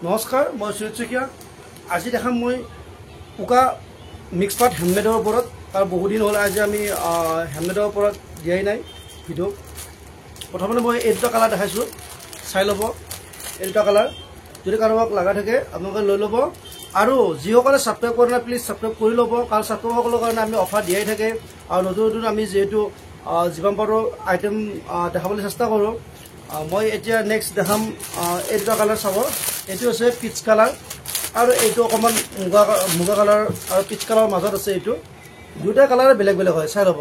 নমস্কাৰ, মই সুজিত শইকীয়া। আজি দেখাম মই উকা মিক্স পাট হেণ্ডমেডৰ ওপৰত। তাৰ বহুদিন হ'ল আজি আমি হেণ্ডমেডৰ ওপৰত দিয়াই নাই ভিডিঅ'। প্ৰথমতে মই এই দুটা কালাৰ দেখাইছোঁ, চাই ল'ব। এই দুটা কালাৰ যদি কাৰোবাক লগা থাকে আপোনালোকে লৈ ল'ব। আৰু যিসকলে ছাবস্ক্ৰাইব কৰা নাই প্লিজ ছাবস্ক্ৰাইব কৰি ল'ব, কাৰণ ছাবস্ক্ৰাইবসকলৰ কাৰণে আমি অফাৰ দিয়াই থাকে। আৰু নতুন নতুন আমি যিহেতু যিমান পাৰোঁ আইটেম দেখাবলৈ চেষ্টা কৰোঁ। মই এতিয়া নেক্সট দেখাম এই দুটা কালাৰ চাব। এইটো হৈছে পিচ কালাৰ আৰু এইটো অকণমান মুগা কালাৰ আৰু পিচ কালাৰৰ মাজত আছে। এইটো দুটা কালাৰ বেলেগ বেলেগ হয়, চাই ল'ব।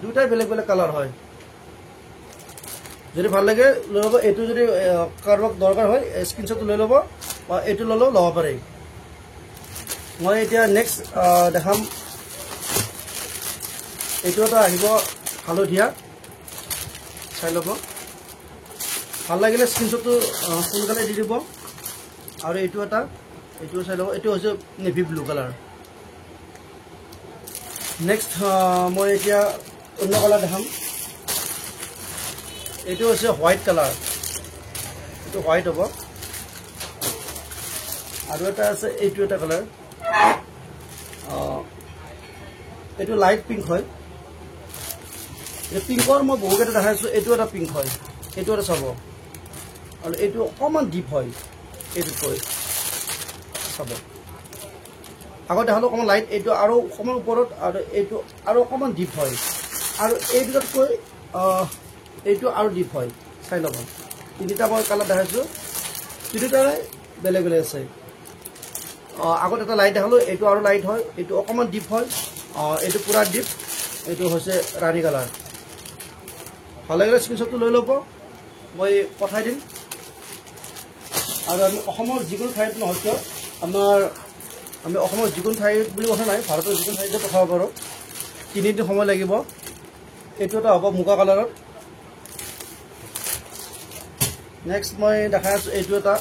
দুটাই বেলেগ বেলেগ কালাৰ হয়। যদি ভাল লাগে লৈ ল'ব। এইটো যদি কাৰোবাক দৰকাৰ হয় স্ক্ৰীনশ্বটটো লৈ ল'ব, বা এইটো ল'লেও ল'ব পাৰে। মই এতিয়া নেক্সট দেখাম। এইটো এটা আহিব হালধীয়া, চাই ল'ব। ভাল লাগিলে স্ক্ৰীনশ্বটটো সোনকালে দি দিব। আৰু এইটো এটা, এইটো চাই ল'ব। এইটো হৈছে নেভি ব্লু কালাৰ। নেক্সট মই এতিয়া অন্য কালাৰ দেখাম। এইটো হৈছে হোৱাইট কালাৰ, এইটো হোৱাইট হ'ব। আৰু এটা আছে এইটো এটা কালাৰ, এইটো লাইট পিংক হয়। পিংকৰ মই বহুকেইটা দেখাইছোঁ। এইটো এটা পিংক হয়, এইটো এটা চাব। আৰু এইটো অকণমান ডিপ হয় এইটোতকৈ, চাব। আগত দেখালোঁ অকণমান লাইট, এইটো আৰু অকণমান ওপৰত, আৰু এইটো আৰু অকণমান ডিপ হয়। আৰু এই দুটাতকৈ এইটো আৰু ডিপ হয়, চাই ল'ব। তিনিটা মই কালাৰ দেখাইছোঁ, তিনিটাৰে বেলেগ বেলেগ আছে। আগত এটা লাইট দেখালোঁ, এইটো আৰু লাইট হয়, এইটো অকণমান ডিপ হয়, এইটো পূৰা ডিপ, এইটো হৈছে ৰাণী কালাৰ। ভাল লাগিলে স্ক্ৰীনশ্বটটো লৈ ল'ব, মই পঠাই দিম। আৰু আমি অসমৰ যিকোনো ঠাইত নহয় কিয়, আমি অসমৰ যিকোনো ঠাইত বুলি কথা নাই, ভাৰতৰ যিকোনো ঠাইতে পঠাব পাৰোঁ। 3 দিন সময় লাগিব। এইটো এটা হ'ব মুগা কালাৰত। নেক্সট মই দেখাই আছোঁ এইটো এটা,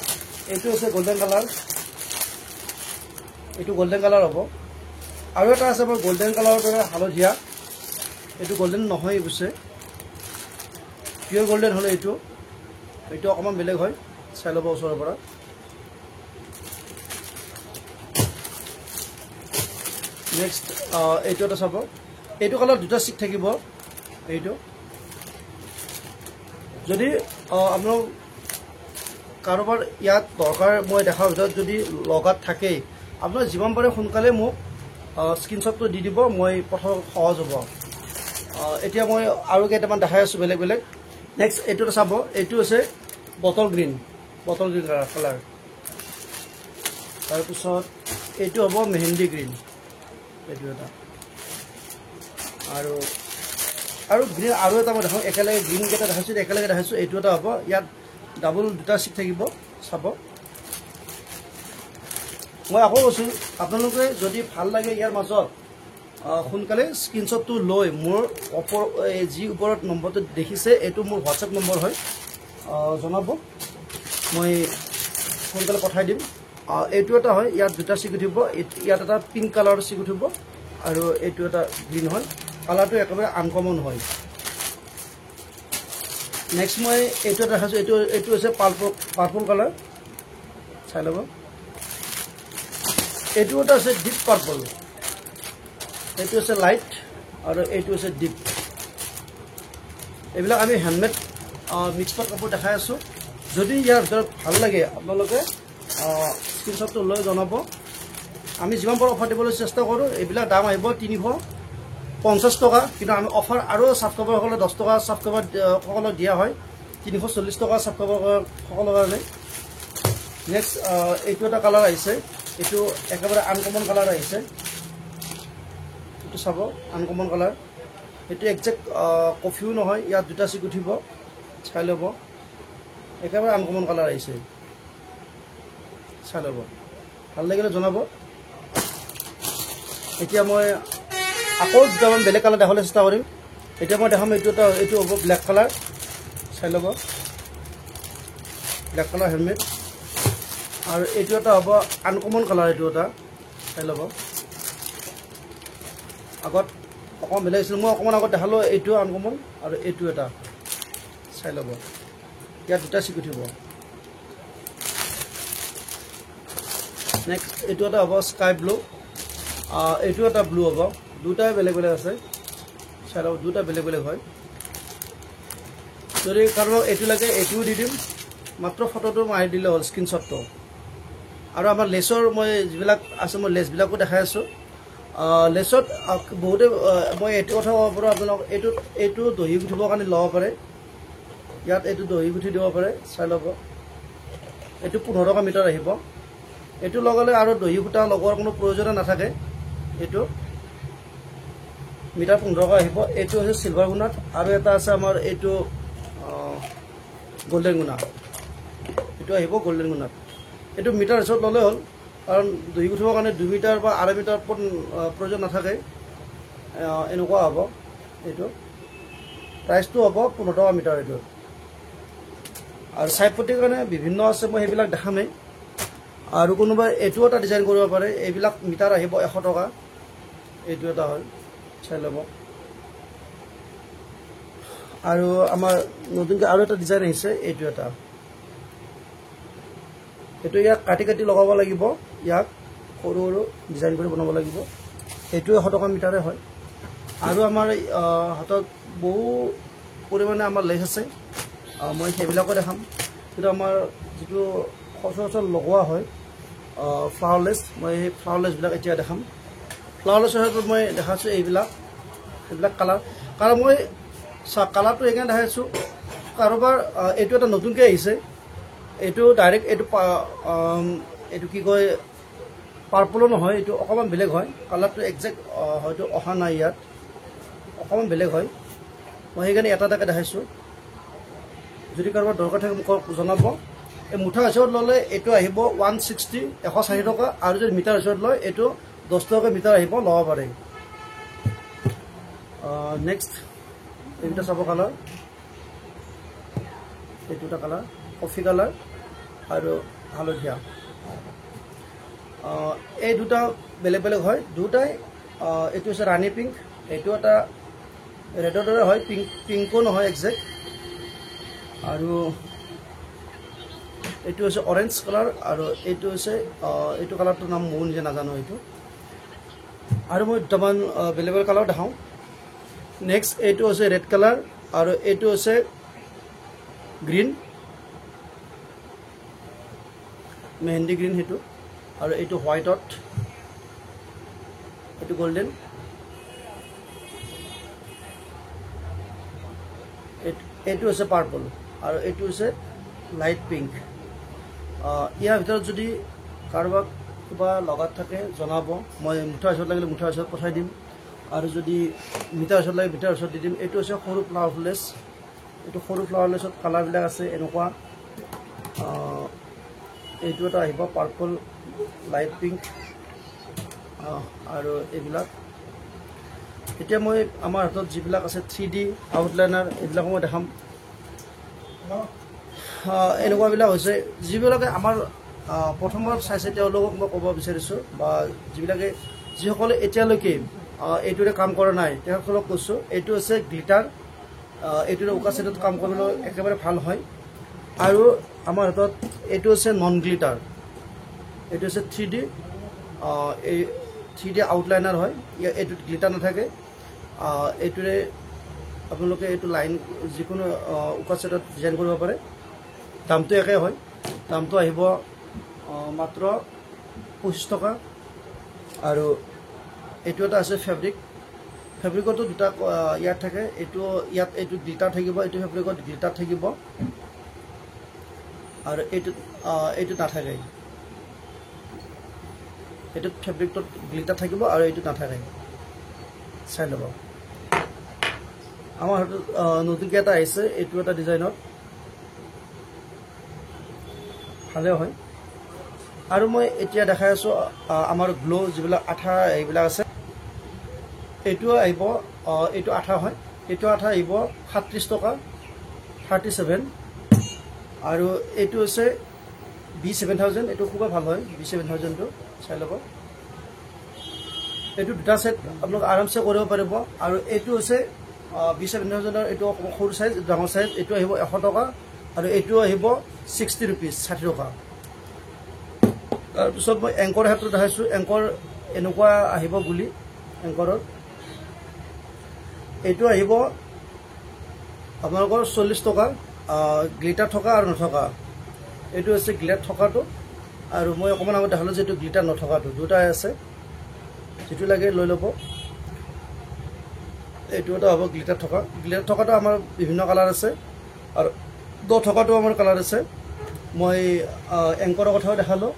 এইটো হৈছে গল্ডেন কালাৰ। এইটো গল্ডেন কালাৰ হ'ব। আৰু এটা আছে মোৰ গল্ডেন কালাৰৰ দৰে হালধীয়া, এইটো গল্ডেন নহয় অৱশ্যে, পিয়'ৰ গল্ডেন হ'লে এইটো অকণমান বেলেগ হয়, চাই ল'ব ওচৰৰ পৰা। নেক্সট এইটো এটা চাব। এইটো কালাৰ দুটা চিক থাকিব। এইটো যদি আপোনালোক কাৰোবাৰ ইয়াত দৰকাৰ, মই দেখাৰ ভিতৰত যদি লগাত থাকেই, আপোনাৰ যিমান পাৰে সোনকালে মোক স্ক্ৰীনশ্বটটো দি দিব, মই পঠাব সহজ হ'ব। এতিয়া মই আৰু কেইটামান দেখাই আছোঁ বেলেগ বেলেগ। নেক্সট এইটো এটা চাব। এইটো হৈছে বটল গ্ৰীণ কালাৰ। তাৰপিছত এইটো হ'ব মেহেন্দি গ্ৰীণ, এইটো এটা। আৰু গ্ৰীণ আৰু এটা মই দেখাওঁ, একেলগে গ্ৰীণকেইটা দেখাইছোঁ, একেলগে দেখাইছোঁ। এইটো এটা হ'ব, ইয়াত ডাবল দুটা চিট থাকিব, চাব। মই আকৌ কৈছোঁ, আপোনালোকে যদি ভাল লাগে ইয়াৰ মাজত সোনকালে স্ক্ৰীনশ্বটটো লৈ মোৰ যি ওপৰত নম্বৰটো দেখিছে, এইটো মোৰ হোৱাটছএপ নম্বৰ হয়, জনাব, মই সোনকালে পঠাই দিম। এইটো এটা হয়, ইয়াত দুটা চিক উঠিব, ইয়াত এটা পিংক কালাৰৰ চিক উঠিব, আৰু এইটো এটা গ্ৰীণ হয়। কালাৰটো একেবাৰে আনকমন হয়। নেক্সট মই এইটো দেখাইছোঁ, এইটো হৈছে পাৰ্পল কালাৰ, চাই ল'ব। এইটো এটা হৈছে ডিপ পাৰ্পল, এইটো হৈছে লাইট, আৰু এইটো হৈছে ডিপ। এইবিলাক আমি হেণ্ডমেড মিক্স পাট কাপোৰ দেখাই আছোঁ। যদি ইয়াৰ ভিতৰত ভাল লাগে আপোনালোকে স্ক্ৰীনশ্বটটো লৈ জনাব। আমি যিমান পাৰোঁ অফাৰ দিবলৈ চেষ্টা কৰোঁ। এইবিলাক দাম আহিব 350 টকা, কিন্তু আমি অফাৰ আৰু ছাবস্ক্ৰাইবাৰসকলে 10 টকা ছাবস্ক্ৰাইবাৰসকলক দিয়া হয়, 340 টকা ছাবস্ক্ৰাইবাৰসকলৰ কাৰণে। নেক্সট এইটো এটা কালাৰ আহিছে, এইটো একেবাৰে আনকমন কালাৰ আহিছে। এইটো চাব, আনকমন কালাৰ। এইটো একজেক্ট কফিও নহয়, ইয়াত দুটা চিক উঠিব, চাই ল'ব। একেবাৰে আনকমন কালাৰ আহিছে, চাই ল'ব। ভাল লাগিলে জনাব। এতিয়া মই আকৌ দুটামান বেলেগ কালাৰ দেখাবলৈ চেষ্টা কৰিম। এতিয়া মই দেখাম এইটো হ'ব ব্লেক কালাৰ, চাই ল'ব। Black colour handmade. আৰু এইটো এটা হ'ব আনকমন কালাৰ, এইটো এটা চাই ল'ব। আগত অকণমান বেলেগ আছিল, মই অকণমান আগত দেখালোঁ এইটো আনকমন, আৰু এইটো এটা চাই ল'ব। ইয়াত দুটা চিক উঠিব। নেক্সট এইটো এটা হ'ব স্কাই ব্লু, এইটো এটা ব্লু হ'ব, দুটাই বেলেগ বেলেগ আছে, চাই লওক দুটা বেলেগ বেলেগ হয়। যদি কাৰোবাক এইটো লাগে এইটোও দি দিম, মাত্ৰ ফটোটো মাৰি দিলে হ'ল, স্ক্ৰীনশ্বটটো। আৰু আমাৰ লেছৰ মই যিবিলাক আছে মই লেছবিলাকো দেখাই আছোঁ। লেছত বহুতে মই এইটো কথা ক'ব পাৰোঁ আপোনালোক, এইটো দহি গুঠিবৰ কাৰণে ল'ব পাৰে, ইয়াত এইটো দহি গুঠি দিব পাৰে, চাই ল'ব। এইটো 15 মিটাৰ আহিব, এইটো লগালে আৰু দহি সূতা লগোৱাৰ কোনো প্ৰয়োজনে নাথাকে। এইটো মিটাৰ 15 আহিব। এইটো হৈছে চিলভাৰ গুণাত, আৰু এটা আছে আমাৰ এইটো গল্ডেন গুণা, এইটো আহিব গল্ডেন গুণাত। এইটো মিটাৰ হিচাপত ল'লে হ'ল, কাৰণ দহি গুঠিবৰ কাৰণে 2 মিটাৰ বা 2.5 মিটাৰ প্ৰয়োজন নাথাকে, এনেকুৱা হ'ব। এইটো প্ৰাইচটো হ'ব 15 মিটাৰ এইটো। আৰু চাইড পটিৰ কাৰণে বিভিন্ন আছে, মই সেইবিলাক দেখামেই। আৰু কোনোবাই এইটো এটা ডিজাইন কৰিব পাৰে, এইবিলাক মিটাৰ আহিব 100 টকা। এইটো এটা হয়, চাই ল'ব। আৰু আমাৰ নতুনকৈ আৰু এটা ডিজাইন আহিছে, এইটো এটা, এইটো ইয়াক কাটি কাটি লগাব লাগিব, ইয়াক সৰু সৰু ডিজাইন কৰি বনাব লাগিব। এইটো 100 টকা মিটাৰে হয়। আৰু আমাৰ হাতত বহু পৰিমাণে আমাৰ লেছ আছে, মই সেইবিলাকো দেখাম। কিন্তু আমাৰ যিটো সচৰাচৰ লগোৱা হয় ফ্লাৱাৰ লেছ, মই সেই ফ্লাৱাৰ লেছবিলাক এতিয়া দেখাম। ফ্লাৱাৰ লেছৰ ক্ষেত্ৰত মই দেখাইছোঁ এইবিলাক কালাৰ মই কালাৰটো সেইকাৰণে দেখাইছোঁ, কাৰোবাৰ এইটো এটা নতুনকৈ আহিছে, এইটো ডাইৰেক্ট এইটো কি কয় পাৰ্পলো নহয়, এইটো অকণমান বেলেগ হয়, কালাৰটো একজেক্ট হয়তো অহা নাই, ইয়াত অকণমান বেলেগ হয়, মই সেইকাৰণে এটা এটাকৈ দেখাইছোঁ। যদি কাৰোবাৰ দৰকাৰ থাকে মোক জনাব। এই মুঠা হিচাপত ল'লে এইটো আহিব 160, 160 টকা, আৰু যদি মিটাৰ হিচাপত লয় এইটো 10 টকাকৈ মিটাৰ আহিব, ল'ব পাৰে। নেক্সট এইকেইটা চাব কালাৰ, এইটো এটা কালাৰ কফি কালাৰ আৰু হালধীয়া, এই দুটা বেলেগ বেলেগ হয় দুটাই। এইটো হৈছে ৰাণী পিংক, এইটো এটা ৰেডৰ দৰে হয়, পিংকো নহয় একজেক্ট। আৰু এইটো হৈছে অৰেঞ্জ কালাৰ, আৰু এইটো হৈছে এইটো কালাৰটোৰ নাম মই নিজে নাজানো এইটো। আৰু মই দুটামান বেলেগ বেলেগ কালাৰ দেখাওঁ। নেক্সট এইটো হৈছে ৰেড কালাৰ, আৰু এইটো হৈছে গ্ৰীণ, মেহেন্দি গ্ৰীণ সেইটো, আৰু এইটো হোৱাইটত, এইটো গল্ডেন, এইটো হৈছে পাৰ্পল, আৰু এইটো হৈছে লাইট পিংক। ইয়াৰ ভিতৰত যদি কাৰোবাক কিবা লগাত থাকে জনাব, মই মুঠা হিচাপত লাগিলে মুঠা হিচাপত পঠাই দিম, আৰু যদি মিটাৰ হিচাপত লাগে মিটাৰ হিচাপত দি দিম। এইটো হৈছে সৰু ফ্লাৱাৰ লেছ, এইটো সৰু ফ্লাৱাৰ লেছত কালাৰবিলাক আছে এনেকুৱা। এইটো এটা আহিব পাৰ্পল, লাইট পিংক, আৰু এইবিলাক। এতিয়া মই আমাৰ হাতত যিবিলাক আছে 3D আউটলাইনাৰ, এইবিলাকো মই দেখাম। এনেকুৱাবিলাক হৈছে যিবিলাকে আমাৰ প্ৰথমবাৰ চাইছে তেওঁলোকক মই ক'ব বিচাৰিছোঁ, বা যিসকলে এতিয়ালৈকে এইটোৰে কাম কৰা নাই তেখেতসকলক কৈছোঁ, এইটো হৈছে গ্লিটাৰ, এইটোৰে উকা ছেটত কাম কৰিবলৈ একেবাৰে ভাল হয়। আৰু আমাৰ হাতত এইটো হৈছে নন গ্লিটাৰ, এইটো হৈছে 3D, এই 3D আউটলাইনাৰ হয়, এইটোত গ্লিটাৰ নাথাকে। এইটোৰে আপোনালোকে এইটো লাইন যিকোনো উকা ছেটত ডিজাইন কৰিব পাৰে। দামটো একেই হয়, দামটো আহিব মাত্ৰ 25 টকা। আৰু এইটো এটা আছে ফেব্ৰিকতো দুটা ইয়াত থাকে, ইয়াত এইটো গ্লিটাৰ থাকিব, এইটো ফেব্ৰিকত গ্লিটাৰ থাকিব, আৰু এইটোত নাথাকে, এইটোত ফেব্ৰিকটোত গ্লিটাৰ থাকিব আৰু এইটোত নাথাকে, চাই ল'ব। আমাৰ হাতত নতুনকৈ এটা আহিছে, এইটো এটা ডিজাইনত ভালে হয়। আৰু মই এতিয়া দেখাই আছোঁ আমাৰ গ্ল' যিবিলাক আঠা এইবিলাক আছে, এইটো আহিব, এইটো আঠা হয়, এইটো আঠা আহিব 37 টকা, 37। আৰু এইটো হৈছে B7000, এইটো খুবেই ভাল হয়, B7000টো চাই ল'ব। এইটো দুটা ছেট আপোনালোক আৰামছে কৰিব পাৰিব। আৰু এইটো হৈছে B7000ৰ, এইটো সৰু চাইজ, ডাঙৰ চাইজ, এইটো আহিব 100 টকা, আৰু এইটো আহিব 60 ৰুপিজ, 60 টকা। তাৰপিছত মই এংকৰ ক্ষেত্ৰত দেখাইছোঁ এংকৰ এনেকুৱা আহিব বুলি এংকৰৰ এইটো আহিব আপোনালোকৰ 40 টকা গ্লিটাৰ থকা আৰু নথকা এইটো হৈছে গ্লিটাৰ থকাটো আৰু মই অকণমান আগত দেখালোঁ যে এইটো গ্লিটাৰ নথকাটো দুটাই আছে যিটো লাগে লৈ ল'ব এইটো এটা হ'ব গ্লিটাৰ থকাটো আমাৰ বিভিন্ন কালাৰ আছে আৰু দ থকাটো আমাৰ কালাৰ আছে মই এংকৰৰ কথাও দেখালোঁ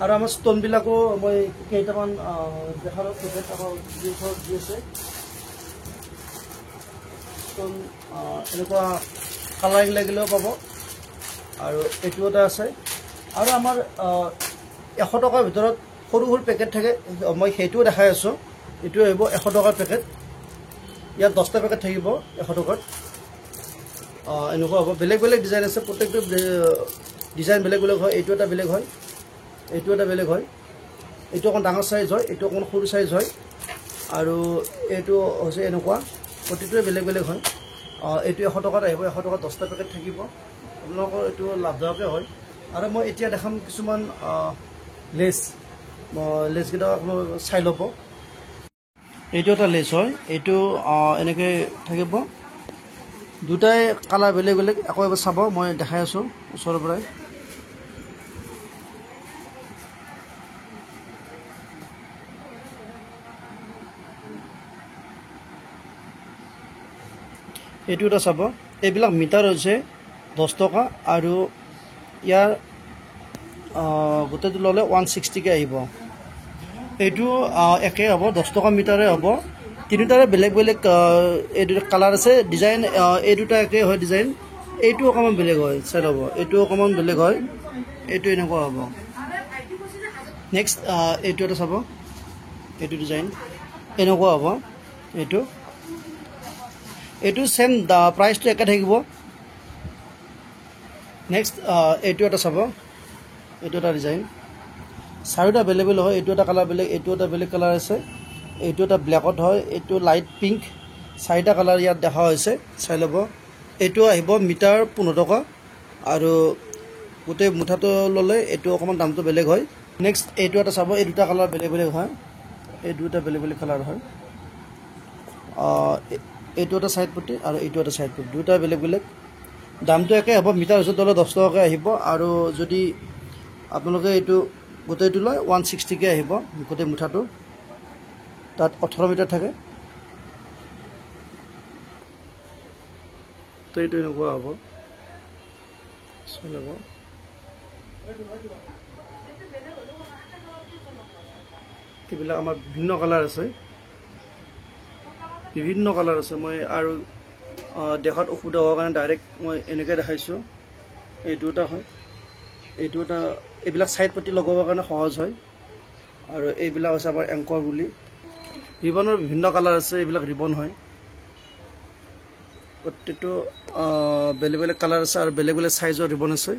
আৰু আমাৰ ষ্ট'নবিলাকো মই কেইটামান দেখালোঁ পেকেট আমাৰ দি আছে ষ্ট'ন এনেকুৱা কালাৰিং লাগিলেও পাব আৰু এইটো এটা আছে আৰু আমাৰ 100 টকাৰ ভিতৰত সৰু সৰু পেকেট থাকে মই সেইটোও দেখাই আছোঁ এইটো আহিব 100 টকাৰ পেকেট ইয়াত 10টা পেকেট থাকিব 100 টকাত এনেকুৱা হ'ব বেলেগ বেলেগ ডিজাইন আছে প্ৰত্যেকটো ডিজাইন বেলেগ বেলেগ হয় এইটো এটা বেলেগ হয় এইটো এটা বেলেগ হয় এইটো অকণ ডাঙৰ চাইজ হয় এইটো অকণ সৰু চাইজ হয় আৰু এইটো হৈছে এনেকুৱা প্ৰতিটোৱে বেলেগ বেলেগ হয় এইটো 100 টকাত আহিব 100 টকাত 10টা পেকেট থাকিব আপোনালোকৰ এইটো লাভদায়কে হয় আৰু মই এতিয়া দেখাম কিছুমান লেছকেইটা আপোনালোকে চাই ল'ব এইটো এটা লেছ হয় এইটো এনেকৈ থাকিব দুটাই কালাৰ বেলেগ বেলেগ আকৌ এবাৰ চাব মই দেখাই আছোঁ ওচৰৰ পৰাই এইটো এটা চাব এইবিলাক মিটাৰ হৈছে 10 টকা আৰু ইয়াৰ গোটেইটো ল'লে 160কৈ আহিব এইটো একে হ'ব 10 টকা মিটাৰে হ'ব তিনিটাৰে বেলেগ বেলেগ এই দুটা কালাৰ আছে ডিজাইন এই দুটা একে হয় ডিজাইন এইটো অকণমান বেলেগ হয় চাই ল'ব এইটো অকণমান বেলেগ হয় এইটো এনেকুৱা হ'ব নেক্সট এইটো এটা চাব এইটো ডিজাইন এনেকুৱা হ'ব এইটো সেম প্ৰাইচটো একে থাকিব নেক্সট এইটো এটা চাব এইটো এটা ডিজাইন চাৰিটা এভেইলেবল হয় এইটো এটা কালাৰ বেলেগ এইটো এটা বেলেগ কালাৰ আছে এইটো এটা ব্লেকত হয় এইটো লাইট পিংক চাৰিটা কালাৰ ইয়াত দেখা হৈছে চাই ল'ব এইটো আহিব মিটাৰ 15 টকা আৰু গোটেই মুঠাটো ল'লে এইটো অকণমান দামটো বেলেগ হয় নেক্সট এইটো এটা চাব এই দুটা কালাৰ বেলেগ বেলেগ হয় এই দুটা বেলেগ বেলেগ কালাৰ হয় এইটো এটা সাইড পটি আৰু এইটো এটা সাইড পটি দুটা বেলেগ বেলেগ দামটো একে হ'ব মিটাৰ হিচাপত ল'লে 10 টকাকৈ আহিব আৰু যদি আপোনালোকে এইটো গোটেইটো লয় 160কৈ আহিব গোটেই মুঠাটো তাত 18 মিটাৰ থাকে তো এইটো এনেকুৱা হ'ব চাই ল'ব এইবিলাক আমাৰ বিভিন্ন কালাৰ আছে মই আৰু দেখাত অসুবিধা হোৱাৰ কাৰণে ডাইৰেক্ট মই এনেকৈ দেখাইছোঁ এইটো এটা হয় এইটো এটা এইবিলাক ছাইড পটি লগাবৰ কাৰণে সহজ হয় আৰু এইবিলাক হৈছে আমাৰ এংকৰ বুলি ৰিবনৰ বিভিন্ন কালাৰ আছে এইবিলাক ৰিবন হয় প্ৰত্যেকটো বেলেগ বেলেগ কালাৰ আছে আৰু বেলেগ বেলেগ সাইজৰ ৰিবন আছে